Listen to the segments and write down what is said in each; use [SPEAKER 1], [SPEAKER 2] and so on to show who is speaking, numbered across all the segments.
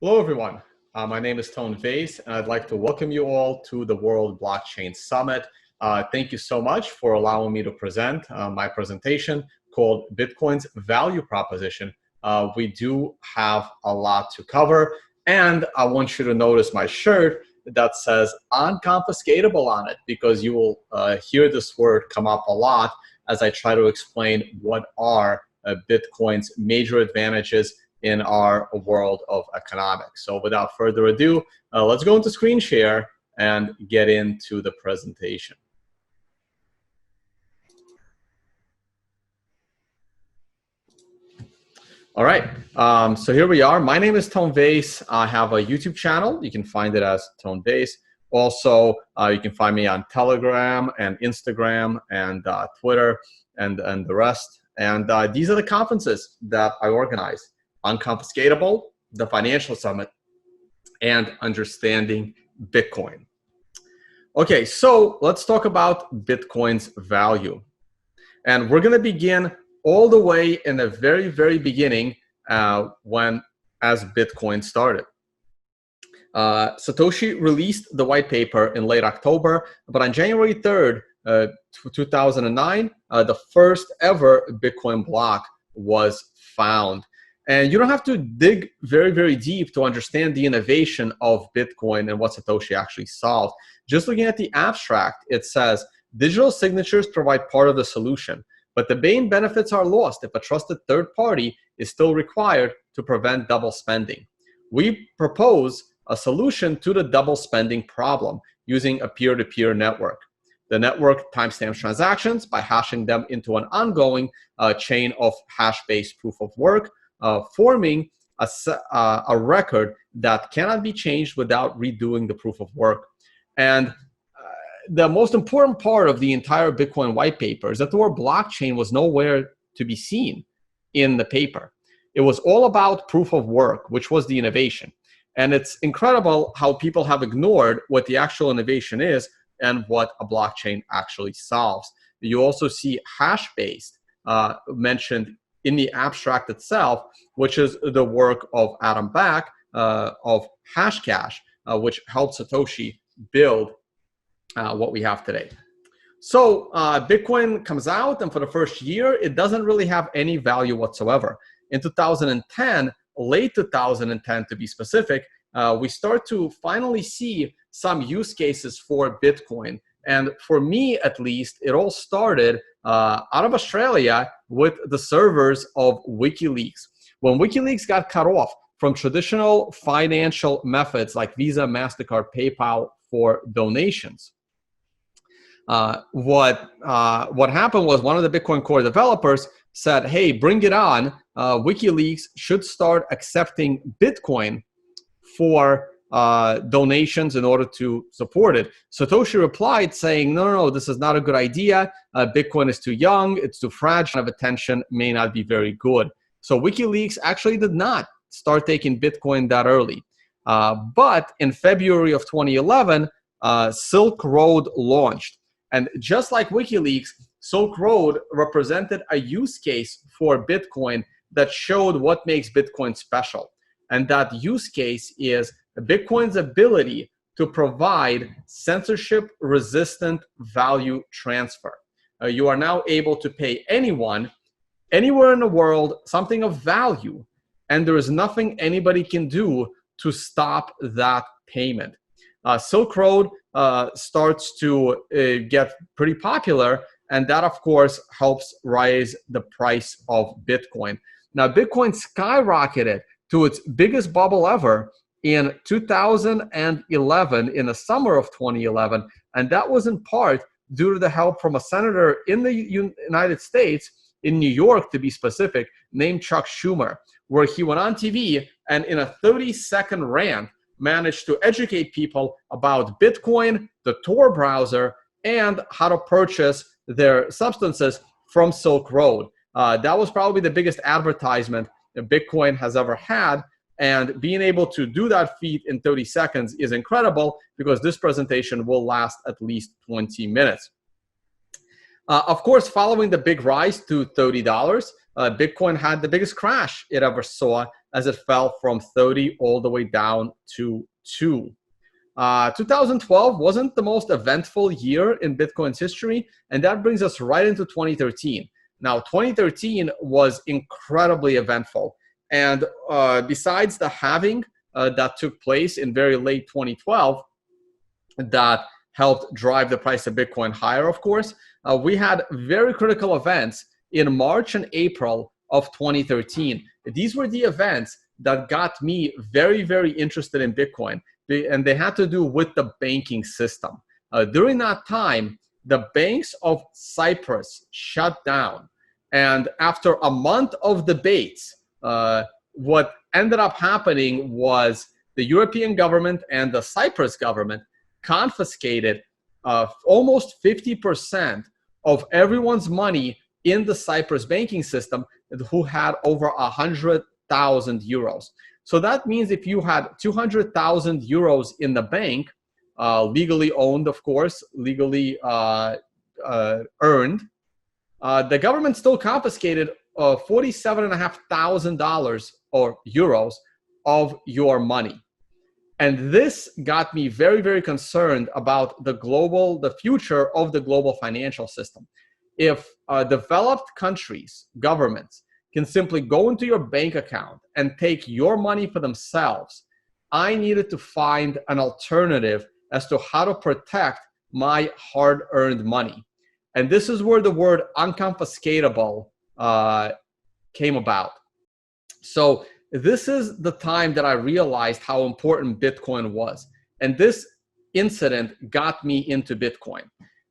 [SPEAKER 1] Hello, everyone. My name is Vays, and I'd like to welcome you all to the World Blockchain Summit. Thank you so much for allowing me to present my presentation called Bitcoin's Value Proposition. We do have a lot to cover, and I want you to notice my shirt that says unconfiscatable on it, because you will hear this word come up a lot as I try to explain what are Bitcoin's major advantages in our world of economics. So without further ado, let's go into screen share and get into the presentation. All right, so here we are. My name is Vays. I have a YouTube channel. You can find it as Vays. Also, you can find me on Telegram and Instagram and Twitter and the rest. And these are the conferences that I organize: Unconfiscatable, the Financial Summit, and Understanding Bitcoin. Okay, so let's talk about Bitcoin's value. And we're going to begin all the way in the very, very beginning as Bitcoin started. Satoshi released the white paper in late October, but on January 3rd, 2009, the first ever Bitcoin block was found. And you don't have to dig very, very deep to understand the innovation of Bitcoin and what Satoshi actually solved. Just looking at the abstract, it says, digital signatures provide part of the solution, but the main benefits are lost if a trusted third party is still required to prevent double spending. We propose a solution to the double spending problem using a peer-to-peer network. The network timestamps transactions by hashing them into an ongoing chain of hash-based proof of work, forming a record that cannot be changed without redoing the proof of work. And the most important part of the entire Bitcoin white paper is that the word blockchain was nowhere to be seen in the paper. It was all about proof of work, which was the innovation. And it's incredible how people have ignored what the actual innovation is and what a blockchain actually solves. You also see hash-based mentioned in the abstract itself, which is the work of Adam Back of Hashcash, which helped Satoshi build what we have today. So Bitcoin comes out, and for the first year, it doesn't really have any value whatsoever. In 2010, late 2010 to be specific, we start to finally see some use cases for Bitcoin. And for me, at least, it all started out of Australia with the servers of WikiLeaks. When WikiLeaks got cut off from traditional financial methods like Visa, MasterCard, PayPal for donations, what happened was one of the Bitcoin Core developers said, hey, bring it on. WikiLeaks should start accepting Bitcoin for donations in order to support it. Satoshi replied saying, no, this is not a good idea. Bitcoin is too young, it's too fragile, of attention may not be very good. So WikiLeaks actually did not start taking Bitcoin that early. But in February of 2011, Silk Road launched. And just like WikiLeaks, Silk Road represented a use case for Bitcoin that showed what makes Bitcoin special. And that use case is Bitcoin's ability to provide censorship-resistant value transfer. You are now able to pay anyone, anywhere in the world, something of value, and there is nothing anybody can do to stop that payment. Silk Road starts to get pretty popular, and that, of course, helps raise the price of Bitcoin. Now, Bitcoin skyrocketed to its biggest bubble ever in 2011, in the summer of 2011, and that was in part due to the help from a senator in the United States, in New York to be specific, named Chuck Schumer, where he went on TV and in a 30-second rant managed to educate people about Bitcoin, the Tor browser, and how to purchase their substances from Silk Road. That was probably the biggest advertisement that Bitcoin has ever had, and being able to do that feat in 30 seconds is incredible, because this presentation will last at least 20 minutes. Of course, following the big rise to $30, Bitcoin had the biggest crash it ever saw as it fell from 30 all the way down to 2. 2012 wasn't the most eventful year in Bitcoin's history, and that brings us right into 2013. Now, 2013 was incredibly eventful, and besides the halving that took place in very late 2012, that helped drive the price of Bitcoin higher, of course, we had very critical events in March and April of 2013. These were the events that got me very, very interested in Bitcoin, and they had to do with the banking system. During that time, the banks of Cyprus shut down. And after a month of debates, what ended up happening was the European government and the Cyprus government confiscated almost 50% of everyone's money in the Cyprus banking system who had over 100,000 euros. So that means if you had 200,000 euros in the bank, legally owned, of course, legally earned, the government still confiscated $47,500 or euros of your money. And this got me very, very concerned about the future of the global financial system. If developed countries, governments, can simply go into your bank account and take your money for themselves, I needed to find an alternative as to how to protect my hard-earned money. And this is where the word unconfiscatable came about. So this is the time that I realized how important Bitcoin was. And this incident got me into Bitcoin.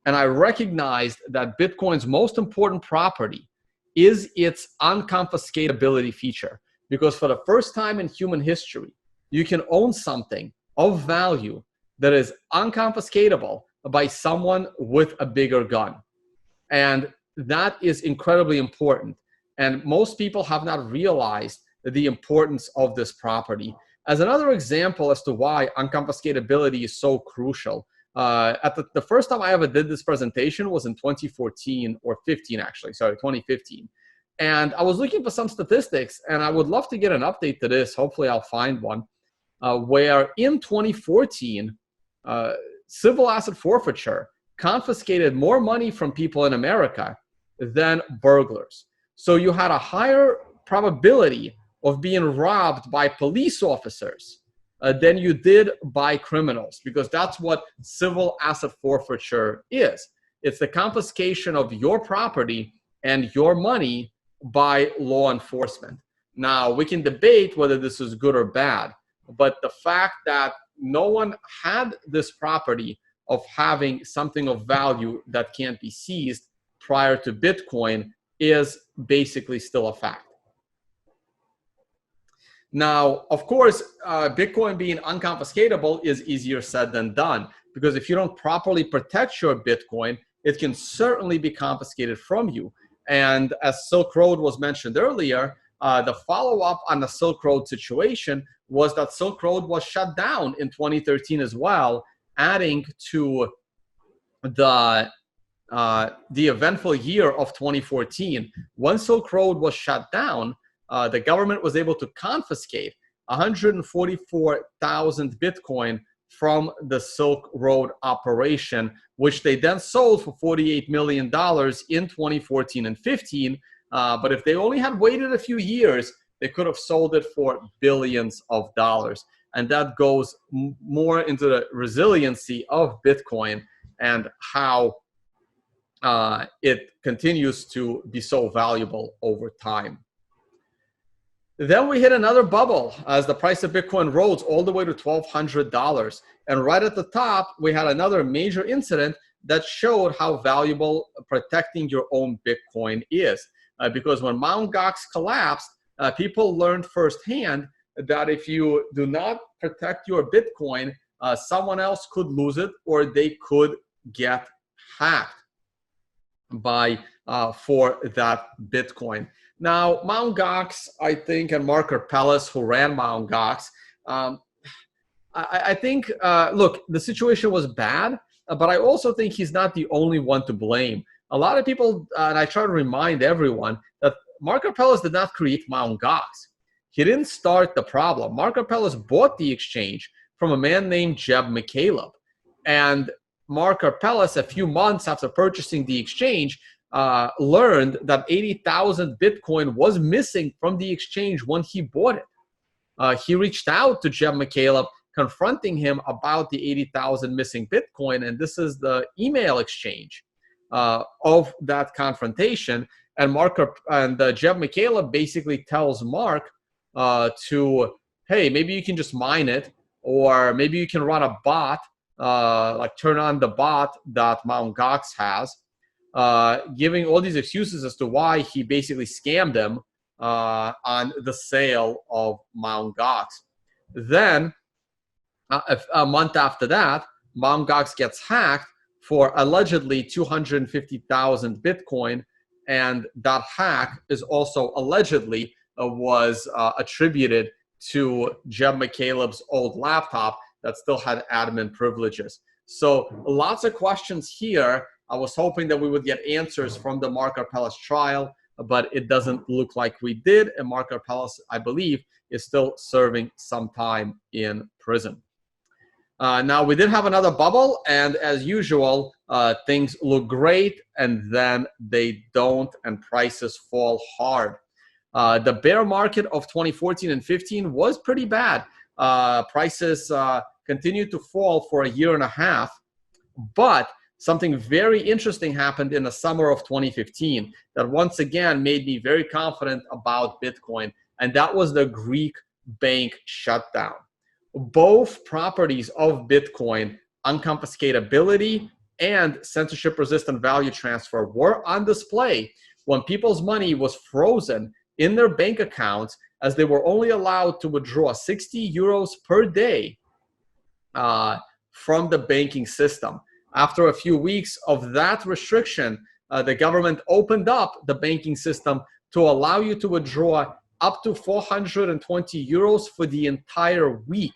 [SPEAKER 1] And I recognized that Bitcoin's most important property is its unconfiscatability feature. Because for the first time in human history, you can own something of value that is unconfiscatable by someone with a bigger gun. And that is incredibly important. And most people have not realized the importance of this property. As another example as to why unconfiscatability is so crucial, the first time I ever did this presentation was in 2014 or 15, actually, sorry, 2015. And I was looking for some statistics, and I would love to get an update to this. Hopefully I'll find one, where in 2014, civil asset forfeiture confiscated more money from people in America than burglars. So you had a higher probability of being robbed by police officers than you did by criminals, because that's what civil asset forfeiture is. It's the confiscation of your property and your money by law enforcement. Now, we can debate whether this is good or bad, but the fact that no one had this property of having something of value that can't be seized prior to Bitcoin is basically still a fact. Now, of course, Bitcoin being unconfiscatable is easier said than done, because if you don't properly protect your Bitcoin, it can certainly be confiscated from you. And as Silk Road was mentioned earlier, the follow-up on the Silk Road situation was that Silk Road was shut down in 2013 as well, adding to the eventful year of 2014. When Silk Road was shut down, the government was able to confiscate 144,000 Bitcoin from the Silk Road operation, which they then sold for $48 million in 2014 and 15. But if they only had waited a few years, they could have sold it for billions of dollars. And that goes more into the resiliency of Bitcoin and how it continues to be so valuable over time. Then we hit another bubble as the price of Bitcoin rose all the way to $1,200. And right at the top, we had another major incident that showed how valuable protecting your own Bitcoin is. Because when Mt. Gox collapsed, people learned firsthand that if you do not protect your Bitcoin, someone else could lose it, or they could get hacked for that Bitcoin. Now, Mt. Gox, I think, and Mark Karpeles, who ran Mt. Gox, I think, look, the situation was bad, but I also think he's not the only one to blame. A lot of people, and I try to remind everyone, that Mark Karpeles did not create Mt. Gox. he didn't start the problem. Mark Karpeles bought the exchange from a man named Jeb McCaleb. And Mark Karpeles, a few months after purchasing the exchange, learned that 80,000 Bitcoin was missing from the exchange when he bought it. He reached out to Jeb McCaleb, confronting him about the 80,000 missing Bitcoin. And this is the email exchange of that confrontation. And Jeb McCaleb basically tells Mark hey, maybe you can just mine it, or maybe you can run a bot, like turn on the bot that Mt. Gox has, giving all these excuses as to why he basically scammed him on the sale of Mt. Gox. Then, a month after that, Mt. Gox gets hacked for allegedly 250,000 Bitcoin, and that hack is also allegedly was attributed to Jeb McCaleb's old laptop that still had admin privileges. So lots of questions here. I was hoping that we would get answers from the Mark Karpeles trial, but it doesn't look like we did. And Mark Karpeles, I believe, is still serving some time in prison. Now, we did have another bubble, and as usual, things look great, and then they don't, and prices fall hard. The bear market of 2014 and 15 was pretty bad. Prices continued to fall for a year and a half, but something very interesting happened in the summer of 2015 that once again made me very confident about Bitcoin, and that was the Greek bank shutdown. Both properties of Bitcoin, unconfiscatability and censorship-resistant value transfer, were on display when people's money was frozen in their bank accounts, as they were only allowed to withdraw 60 euros per day from the banking system. After a few weeks of that restriction, the government opened up the banking system to allow you to withdraw up to 420 euros for the entire week.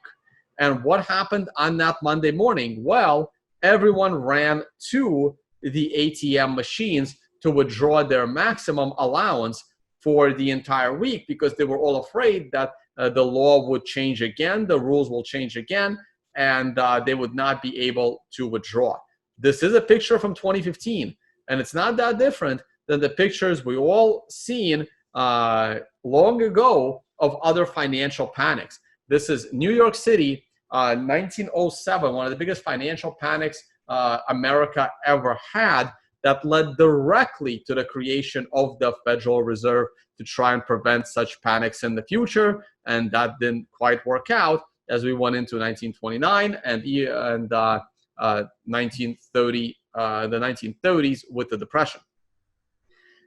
[SPEAKER 1] And what happened on that Monday morning? Well, everyone ran to the ATM machines to withdraw their maximum allowance for the entire week, because they were all afraid that the law would change again, the rules will change again, and they would not be able to withdraw. This is a picture from 2015, and it's not that different than the pictures we all seen long ago of other financial panics. This is New York City, 1907, one of the biggest financial panics America ever had, that led directly to the creation of the Federal Reserve to try and prevent such panics in the future. And that didn't quite work out as we went into 1929 and 1930, the 1930s with the Depression.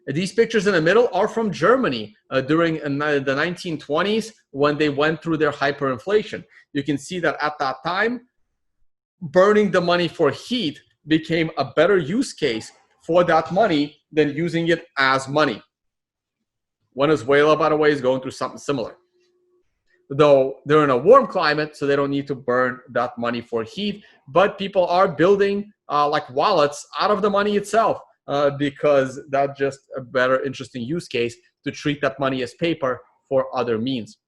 [SPEAKER 1] These pictures in the middle are from Germany during the 1920s when they went through their hyperinflation. You can see that at that time, burning the money for heat became a better use case for that money than using it as money. Venezuela, by the way, is going through something similar. Though they're in a warm climate, so they don't need to burn that money for heat, but people are building like wallets out of the money itself. Because that's just a better, interesting use case to treat that money as paper for other means.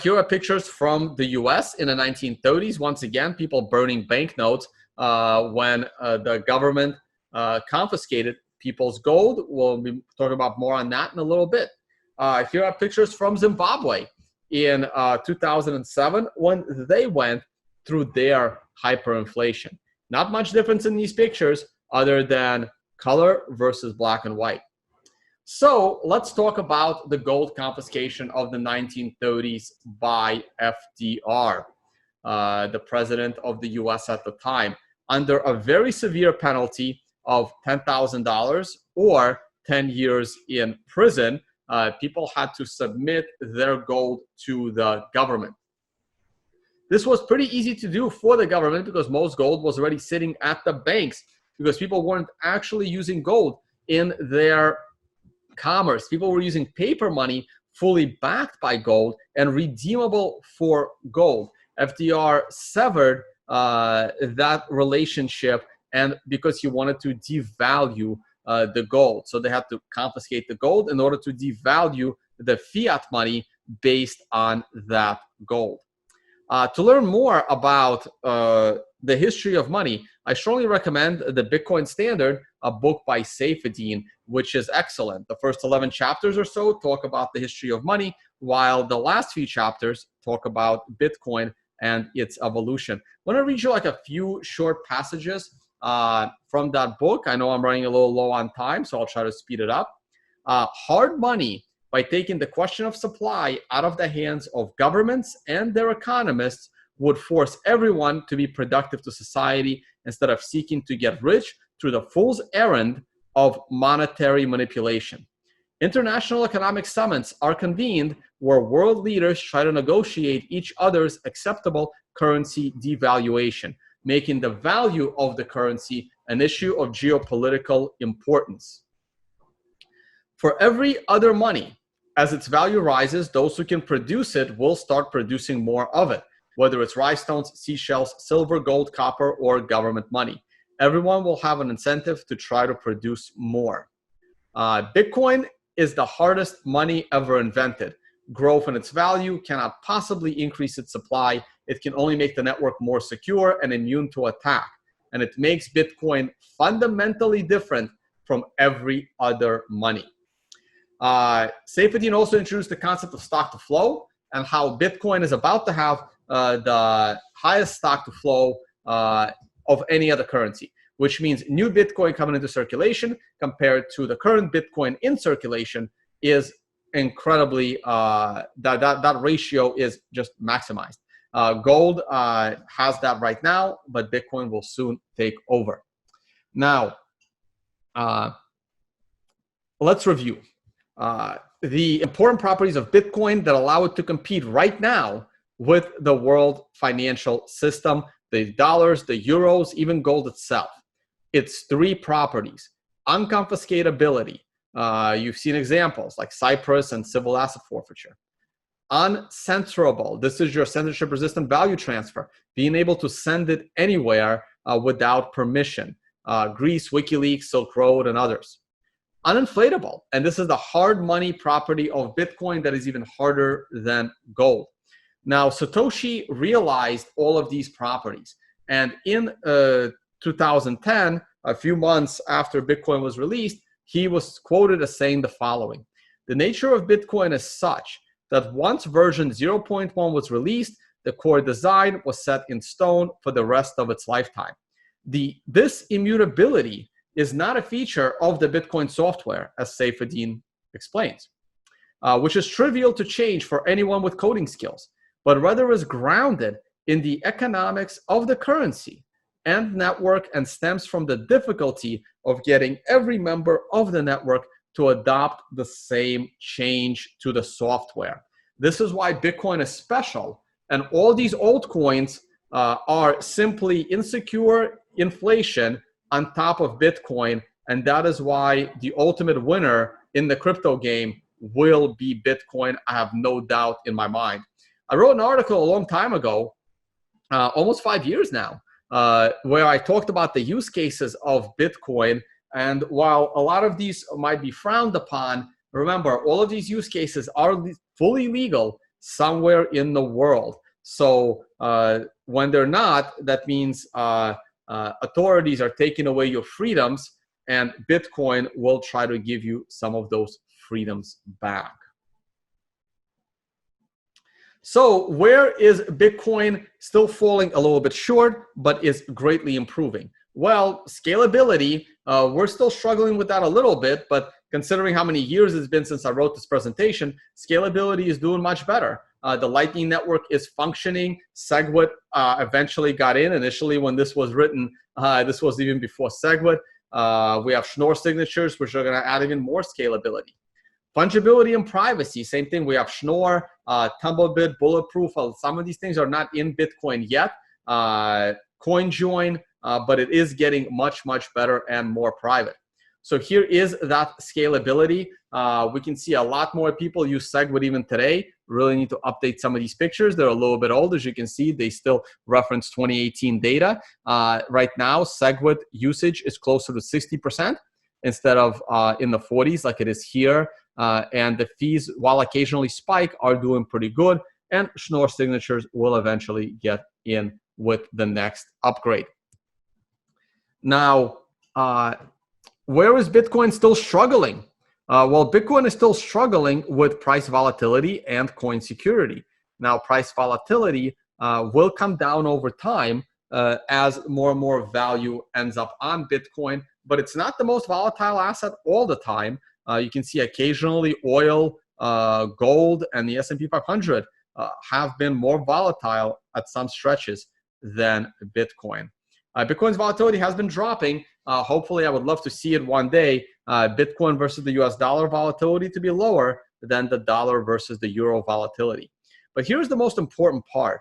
[SPEAKER 1] Here are pictures from the US in the 1930s. Once again, people burning banknotes when the government confiscated people's gold. We'll be talking about more on that in a little bit. Here are pictures from Zimbabwe in 2007 when they went through their hyperinflation. Not much difference in these pictures other than color versus black and white. So let's talk about the gold confiscation of the 1930s by FDR, the president of the US at the time, under a very severe penalty of $10,000 or 10 years in prison. People had to submit their gold to the government. This was pretty easy to do for the government because most gold was already sitting at the banks, because people weren't actually using gold in their commerce. People were using paper money fully backed by gold and redeemable for gold. FDR severed that relationship, and because he wanted to devalue the gold. So they had to confiscate the gold in order to devalue the fiat money based on that gold. To learn more about the history of money, I strongly recommend the Bitcoin Standard, a book by Saifedean, which is excellent. The first 11 chapters or so talk about the history of money, while the last few chapters talk about Bitcoin and its evolution. I want to read you like a few short passages from that book. I know I'm running a little low on time, so I'll try to speed it up. Hard money, by taking the question of supply out of the hands of governments and their economists, would force everyone to be productive to society instead of seeking to get rich through the fool's errand of monetary manipulation. International economic summits are convened where world leaders try to negotiate each other's acceptable currency devaluation, making the value of the currency an issue of geopolitical importance. For every other money, as its value rises, those who can produce it will start producing more of it, whether it's rhinestones, seashells, silver, gold, copper, or government money. Everyone will have an incentive to try to produce more. Bitcoin is the hardest money ever invented. Growth in its value cannot possibly increase its supply. It can only make the network more secure and immune to attack. And it makes Bitcoin fundamentally different from every other money. Saifedean also introduced the concept of stock to flow and how Bitcoin is about to have the highest stock to flow of any other currency, which means new Bitcoin coming into circulation compared to the current Bitcoin in circulation is incredibly, that ratio is just maximized. Gold has that right now, but Bitcoin will soon take over. Now, let's review the important properties of Bitcoin that allow it to compete right now with the world financial system, the dollars, the euros, even gold itself. It's three properties: unconfiscatability. You've seen examples like Cyprus and civil asset forfeiture. Uncensorable. This is your censorship-resistant value transfer, being able to send it anywhere without permission. Greece, WikiLeaks, Silk Road, and others. Uninflatable, and this is the hard money property of Bitcoin that is even harder than gold. Now, Satoshi realized all of these properties, and in 2010, a few months after Bitcoin was released, he was quoted as saying the following: "The nature of Bitcoin is such that once version 0.1 was released, the core design was set in stone for the rest of its lifetime. This immutability is not a feature of the Bitcoin software," as Saifedean explains, "which is trivial to change for anyone with coding skills, but rather is grounded in the economics of the currency and network and stems from the difficulty of getting every member of the network to adopt the same change to the software." This is why Bitcoin is special, and all these altcoins are simply insecure inflation on top of Bitcoin, and that is why the ultimate winner in the crypto game will be Bitcoin. I have no doubt in my mind. I wrote an article a long time ago, almost 5 years now, where I talked about the use cases of Bitcoin. And while a lot of these might be frowned upon, remember, all of these use cases are fully legal somewhere in the world. So when they're not, that means authorities are taking away your freedoms, and Bitcoin will try to give you some of those freedoms back. So where is Bitcoin still falling a little bit short, but is greatly improving? Well, scalability, we're still struggling with that a little bit, but considering how many years it's been since I wrote this presentation, scalability is doing much better. The Lightning Network is functioning. SegWit eventually got in. Initially, when this was written, this was even before SegWit. We have Schnorr signatures, which are going to add even more scalability. Fungibility and privacy, same thing. We have Schnorr, Tumblebit, Bulletproof. Some of these things are not in Bitcoin yet. CoinJoin, but it is getting much, much better and more private. So here is that scalability. We can see a lot more people use SegWit even today. Really need to update some of these pictures. They're a little bit old. As you can see, they still reference 2018 data. Right now, SegWit usage is closer to 60% instead of in the 40s like it is here. and the fees, while occasionally spike, are doing pretty good, and Schnorr signatures will eventually get in with the next upgrade. Now, where is Bitcoin still struggling? Well, Bitcoin is still struggling with price volatility and coin security. Now, price volatility will come down over time as more and more value ends up on Bitcoin, but it's not the most volatile asset all the time. You can see occasionally oil, gold, and the S&P 500 have been more volatile at some stretches than Bitcoin. Bitcoin's volatility has been dropping. Hopefully, I would love to see it one day. Bitcoin versus the US dollar volatility to be lower than the dollar versus the euro volatility. But here's the most important part.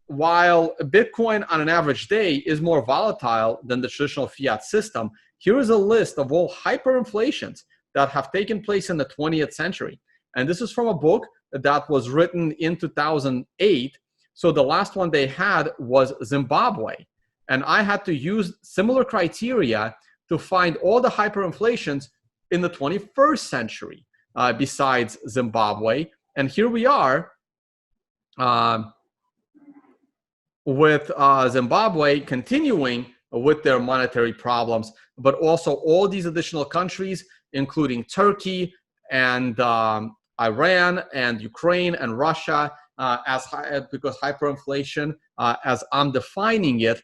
[SPEAKER 1] While Bitcoin on an average day is more volatile than the traditional fiat system, here is a list of all hyperinflations that have taken place in the 20th century. And this is from a book that was written in 2008. So the last one they had was Zimbabwe. And I had to use similar criteria to find all the hyperinflations in the 21st century besides Zimbabwe. And here we are with Zimbabwe continuing with their monetary problems, but also all these additional countries, including Turkey and Iran and Ukraine and Russia, because hyperinflation, as I'm defining it,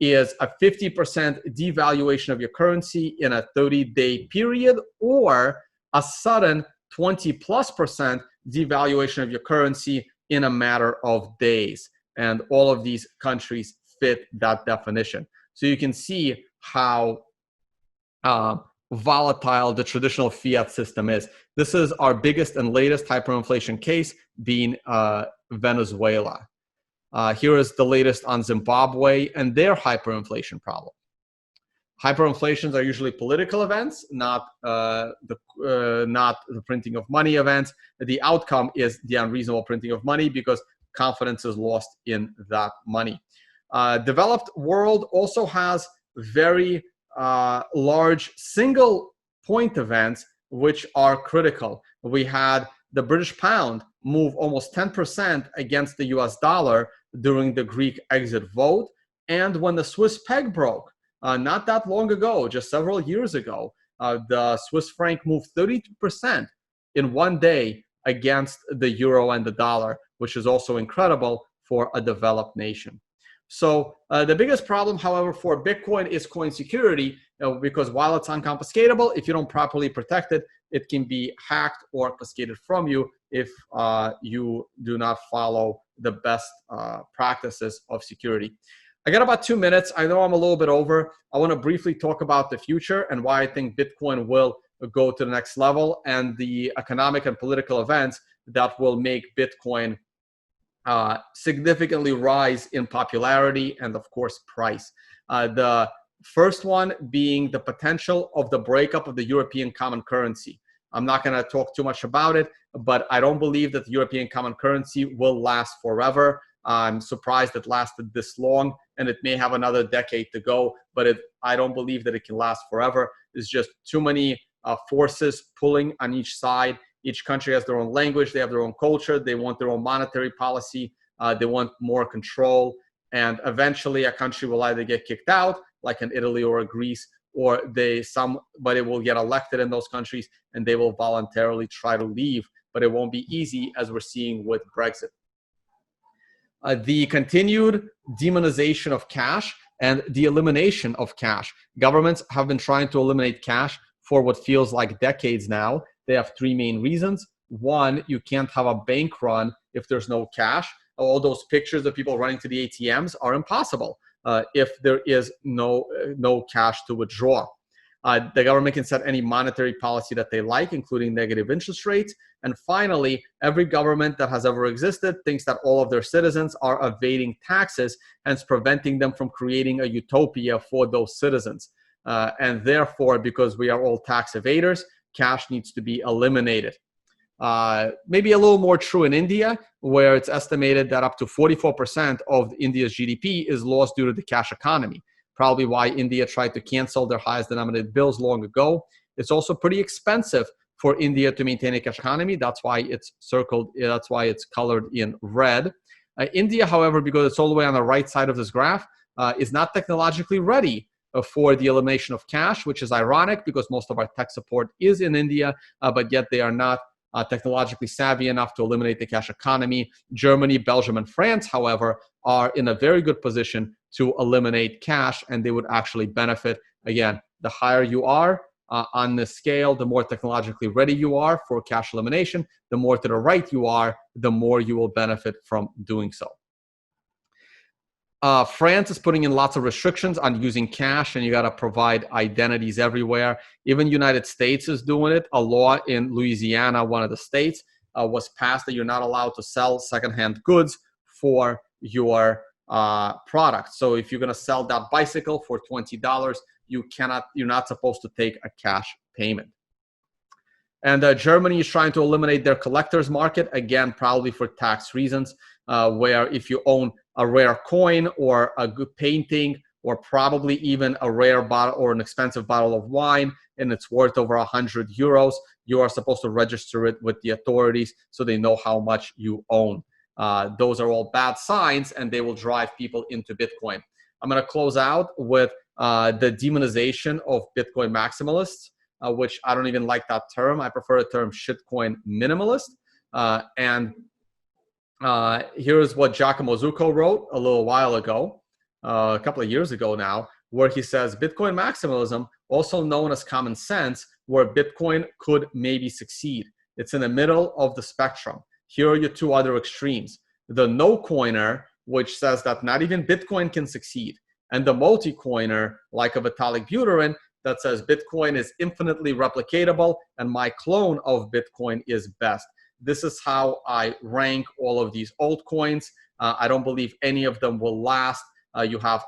[SPEAKER 1] is a 50% devaluation of your currency in a 30-day period, or a sudden 20+% devaluation of your currency in a matter of days. And all of these countries fit that definition. So you can see how volatile the traditional fiat system is. This is our biggest and latest hyperinflation case, being Venezuela. Here is the latest on Zimbabwe and their hyperinflation problem. Hyperinflations are usually political events, not the printing of money events. The outcome is the unreasonable printing of money because confidence is lost in that money. Developed world also has very large single point events which are critical. We had the British pound move almost 10% against the US dollar during the Greek exit vote. And when the Swiss peg broke, not that long ago, just several years ago, the Swiss franc moved 32% in one day against the euro and the dollar, which is also incredible for a developed nation. So the biggest problem, however, for Bitcoin is coin security, because while it's unconfiscatable, if you don't properly protect it, it can be hacked or confiscated from you if you do not follow the best practices of security. I got about 2 minutes. I know I'm a little bit over. I want to briefly talk about the future and why I think Bitcoin will go to the next level, and the economic and political events that will make Bitcoin significantly rise in popularity and, of course, price. The first one being the potential of the breakup of the European common currency. I'm not going to talk too much about it, but I don't believe that the European common currency will last forever. I'm surprised it lasted this long, and it may have another decade to go, but I don't believe that it can last forever. There's just too many forces pulling on each side. Each country has their own language, they have their own culture, they want their own monetary policy, they want more control, and eventually a country will either get kicked out, like in Italy or Greece, or somebody will get elected in those countries and they will voluntarily try to leave, but it won't be easy, as we're seeing with Brexit. The continued demonization of cash and the elimination of cash. Governments have been trying to eliminate cash for what feels like decades now. They have three main reasons. One, you can't have a bank run if there's no cash. All those pictures of people running to the ATMs are impossible if there is no cash to withdraw. The government can set any monetary policy that they like, including negative interest rates. And finally, every government that has ever existed thinks that all of their citizens are evading taxes, hence preventing them from creating a utopia for those citizens. And therefore, because we are all tax evaders, cash needs to be eliminated. Maybe a little more true in India, where it's estimated that up to 44% of India's GDP is lost due to the cash economy. Probably why India tried to cancel their highest denominated bills long ago. It's also pretty expensive for India to maintain a cash economy. That's why it's circled, that's why it's colored in red. India, however, because it's all the way on the right side of this graph, is not technologically ready for the elimination of cash, which is ironic because most of our tech support is in India, but yet they are not technologically savvy enough to eliminate the cash economy. Germany, Belgium, and France, however, are in a very good position to eliminate cash, and they would actually benefit. Again, the higher you are on the scale, the more technologically ready you are for cash elimination. The more to the right you are, the more you will benefit from doing so. France is putting in lots of restrictions on using cash, and you got to provide identities everywhere. Even United States is doing it. A law in Louisiana, one of the states, was passed that you're not allowed to sell secondhand goods for your product. So if you're going to sell that bicycle for $20, you're not supposed to take a cash payment. And Germany is trying to eliminate their collector's market, again, probably for tax reasons, where if you own a rare coin or a good painting or probably even a rare bottle or an expensive bottle of wine and it's worth over 100 euros, you are supposed to register it with the authorities so they know how much you own. Those are all bad signs, and they will drive people into Bitcoin. I'm going to close out with the demonization of Bitcoin maximalists, which I don't even like that term. I prefer the term shitcoin minimalist. Here's what Giacomo Zucco wrote a little while ago, a couple of years ago now, where he says, Bitcoin maximalism, also known as common sense, where Bitcoin could maybe succeed. It's in the middle of the spectrum. Here are your two other extremes. The no-coiner, which says that not even Bitcoin can succeed, and the multi-coiner, like a Vitalik Buterin, that says Bitcoin is infinitely replicatable and my clone of Bitcoin is best. This is how I rank all of these altcoins. I don't believe any of them will last. You have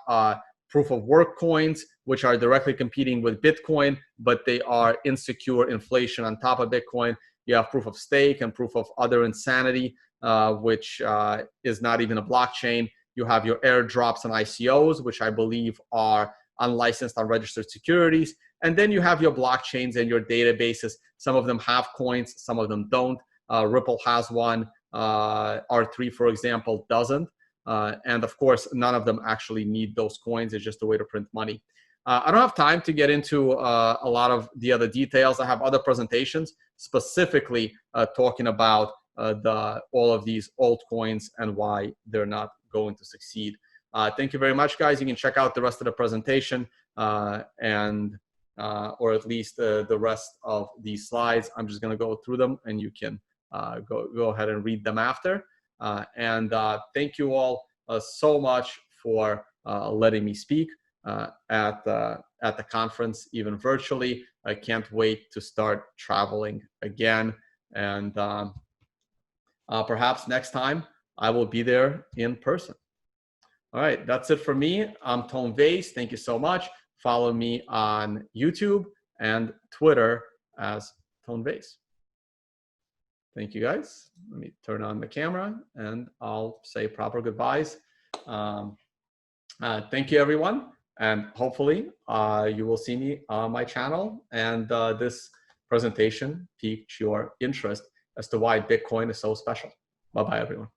[SPEAKER 1] proof of work coins, which are directly competing with Bitcoin, but they are insecure inflation on top of Bitcoin. You have proof of stake and proof of other insanity, which is not even a blockchain. You have your airdrops and ICOs, which I believe are unlicensed, unregistered securities. And then you have your blockchains and your databases. Some of them have coins, some of them don't. Ripple has one. R3, for example, doesn't. And of course, none of them actually need those coins. It's just a way to print money. I don't have time to get into a lot of the other details. I have other presentations specifically talking about all of these altcoins and why they're not going to succeed. Thank you very much, guys. You can check out the rest of the presentation or at least the rest of these slides. I'm just going to go through them, and you can go ahead and read them after. Thank you all so much for letting me speak at the conference, even virtually. I can't wait to start traveling again. And perhaps next time I will be there in person. All right, that's it for me. I'm Tone Vays. Thank you so much. Follow me on YouTube and Twitter as Tone Vays. Thank you, guys. Let me turn on the camera and I'll say proper goodbyes. Thank you, everyone. And hopefully you will see me on my channel. And this presentation piqued your interest as to why Bitcoin is so special. Bye-bye, everyone.